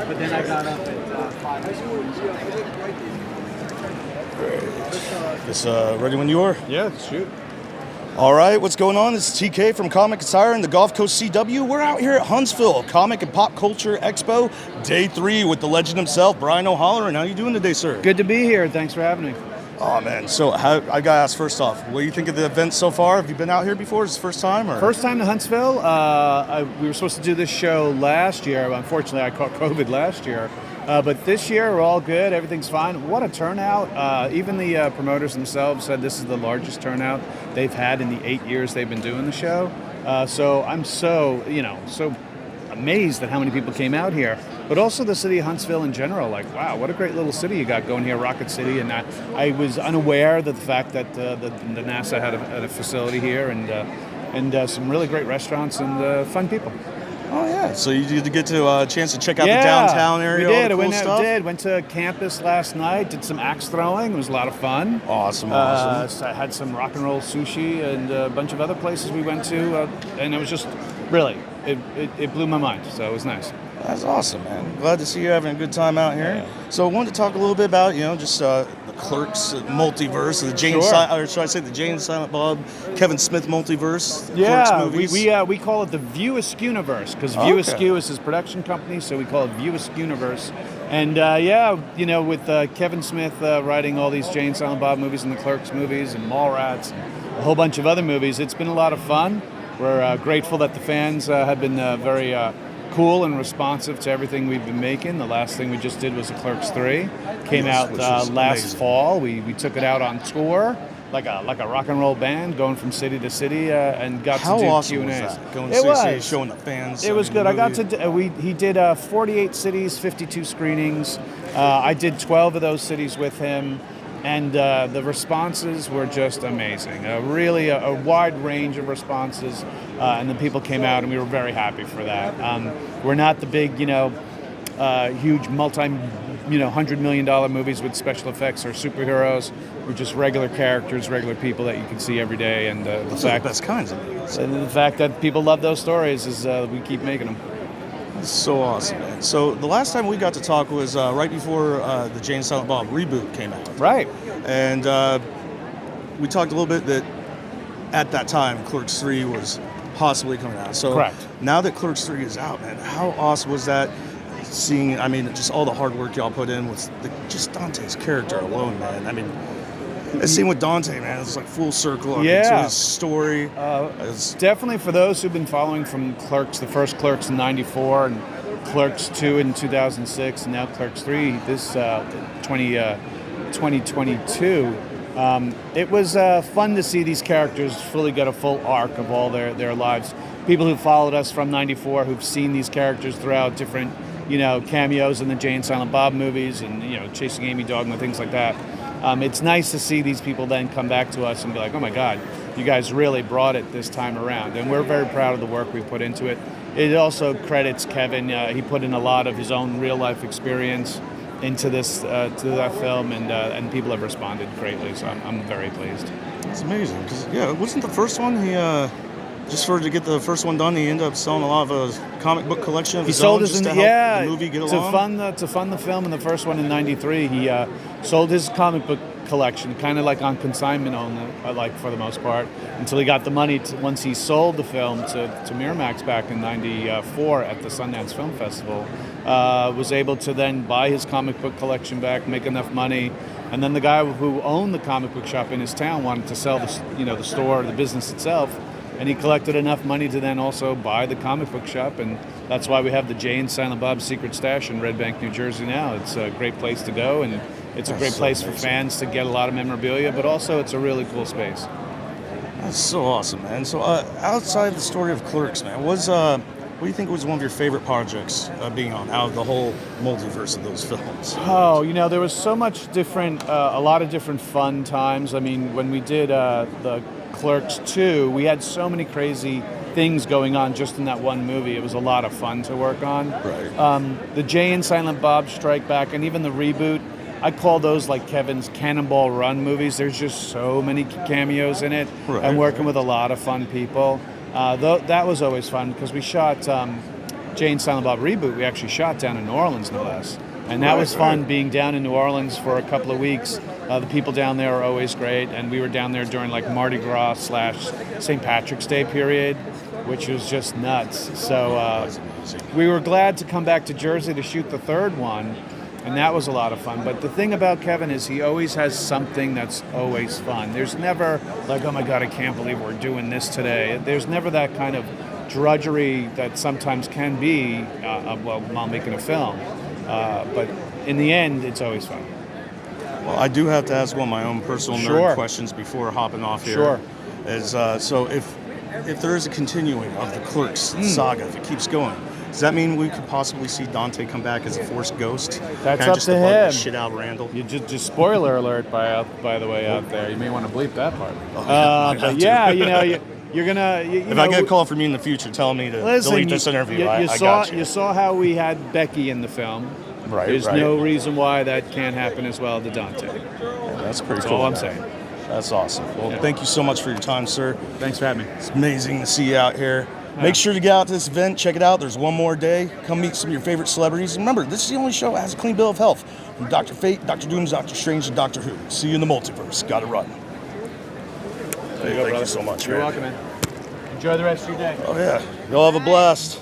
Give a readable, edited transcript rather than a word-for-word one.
but then I got up at 5 this morning. Guess ready when you are? Yeah, shoot. All right, what's going on? This is TK from Comic Attire and the Gulf Coast CW. We're out here at Huntsville Comic and Pop Culture Expo, Day 3 with the legend himself, Brian O'Halloran. How you doing today, sir? Good to be here. Thanks for having me. Oh, man. So I got to ask first off, what do you think of the event so far? Have you been out here before? Is this the first time? Or? First time to Huntsville. We were supposed to do this show last year. Unfortunately, I caught COVID last year. But this year, we're all good. Everything's fine. What a turnout. Even the promoters themselves said this is the largest turnout they've had in the 8 years they've been doing the show. So I'm so amazed at how many people came out here. But also the city of Huntsville in general. Like, wow, what a great little city you got going here, Rocket City. And I was unaware of the fact that the NASA had a facility here and some really great restaurants and fun people. Oh, yeah. So you did get to a chance to check out the downtown area? We did. All the cool stuff? Went to campus last night, did some axe throwing. It was a lot of fun. Awesome. So I had some rock and roll sushi and a bunch of other places we went to. And it was just, really, it blew my mind. So it was nice. That's awesome, man. Glad to see you having a good time out here. Yeah. So I wanted to talk a little bit about, just the Clerks multiverse, the or should I say the Jay and Silent Bob, Kevin Smith multiverse? Yeah, Clerks we call it the View Askew universe because View Askew is his production company, so we call it View Askew universe. And with Kevin Smith writing all these Jay and Silent Bob movies and the Clerks movies and Mallrats and a whole bunch of other movies, it's been a lot of fun. We're grateful that the fans have been very cool and responsive to everything we've been making. The last thing we just did was the Clerks 3. Came out last amazing. fall. We took it out on tour like a rock and roll band, going from city to city, and got to do awesome Q&As. Was that? Going to city, showing the fans. It was good. I got to. He did 48 cities, 52 screenings. I did 12 of those cities with him. And the responses were just amazing. Really a wide range of responses, and the people came out, and we were very happy for that. We're not the big, huge $100 million movies with special effects or superheroes. We're just regular characters, regular people that you can see every day. And those are the best kinds of movies. And the fact that people love those stories is we keep making them. That's so awesome, man. So the last time we got to talk was right before the Jay and Silent Bob reboot came out. Right. And we talked a little bit that at that time, Clerks 3 was possibly coming out. So correct. Now that Clerks 3 is out, man, how awesome was that seeing, just all the hard work y'all put in with just Dante's character alone, man. The scene with Dante, man, it's like full circle to his story. Definitely for those who've been following from Clerks, the first Clerks in '94 and Clerks 2 in 2006, and now Clerks 3 this 2022. It was fun to see these characters fully get a full arc of all their lives. People who followed us from '94, who've seen these characters throughout different, cameos in the Jay and Silent Bob movies and, Chasing Amy Dogma and things like that. It's nice to see these people then come back to us and be like, oh my God, you guys really brought it this time around. And we're very proud of the work we put into it. It also credits Kevin. He put in a lot of his own real life experience into this to that film, and people have responded greatly. So I'm very pleased. It's amazing because it wasn't the first one. He just to get the first one done, he ended up selling a lot of a comic book collection of his own just to help the movie get along. To fund the film, and the first one in '93, he sold his comic book collection kind of like on consignment only, for the most part, until he got the money once he sold the film to Miramax back in '94 at the Sundance Film Festival. Was able to then buy his comic book collection back, make enough money, and then the guy who owned the comic book shop in his town wanted to sell the store, the business itself. And he collected enough money to then also buy the comic book shop, and that's why we have the Jay and Silent Bob Secret Stash in Red Bank, New Jersey now. It's a great place to go, and it's a great place for fans to get a lot of memorabilia, but also it's a really cool space. That's so awesome, man. So outside the story of Clerks, man, what do you think was one of your favorite projects being on out of the whole multiverse of those films? Oh, there was so much different, a lot of different fun times. When we did the Clerks 2, we had so many crazy things going on just in that one movie. It was a lot of fun to work on. Right. The Jay and Silent Bob Strike Back, and even the reboot, I call those like Kevin's Cannonball Run movies. There's just so many cameos in it, and working with a lot of fun people. That was always fun because we shot Jay and Silent Bob reboot, we actually shot down in New Orleans, no less. And that was fun, being down in New Orleans for a couple of weeks. The people down there are always great, and we were down there during like Mardi Gras / St. Patrick's Day period, which was just nuts. So we were glad to come back to Jersey to shoot the third one, and that was a lot of fun. But the thing about Kevin is he always has something that's always fun. There's never like, oh my God, I can't believe we're doing this today. There's never that kind of drudgery that sometimes can be while making a film. But in the end, it's always fun. Well, I do have to ask one of my own personal nerd questions before hopping off here. Sure. So if there is a continuing of the Clerks saga, if it keeps going, does that mean we could possibly see Dante come back as a Force ghost? That's Kinda up just to to bug him. the shit out of Randall. You just spoiler alert by the way out there. You may want to bleep that part. But yeah, you're gonna. If I get a call from you in the future telling me to delete this interview, I got you. You saw how we had Becky in the film. Right. There's no reason why that can't happen as well to Dante. That's pretty That's cool. all I'm saying. That's awesome. Well, thank you so much for your time, sir. Thanks for having me. It's amazing to see you out here. Make sure to get out to this event. Check it out. There's one more day. Come meet some of your favorite celebrities. And remember, this is the only show that has a clean bill of health. From Dr. Fate, Dr. Doom, Dr. Strange, to Doctor Who. See you in the multiverse. Gotta run. There you go, Thank you so much, You're welcome, man. Enjoy the rest of your day. Oh, yeah. Y'all have a blast.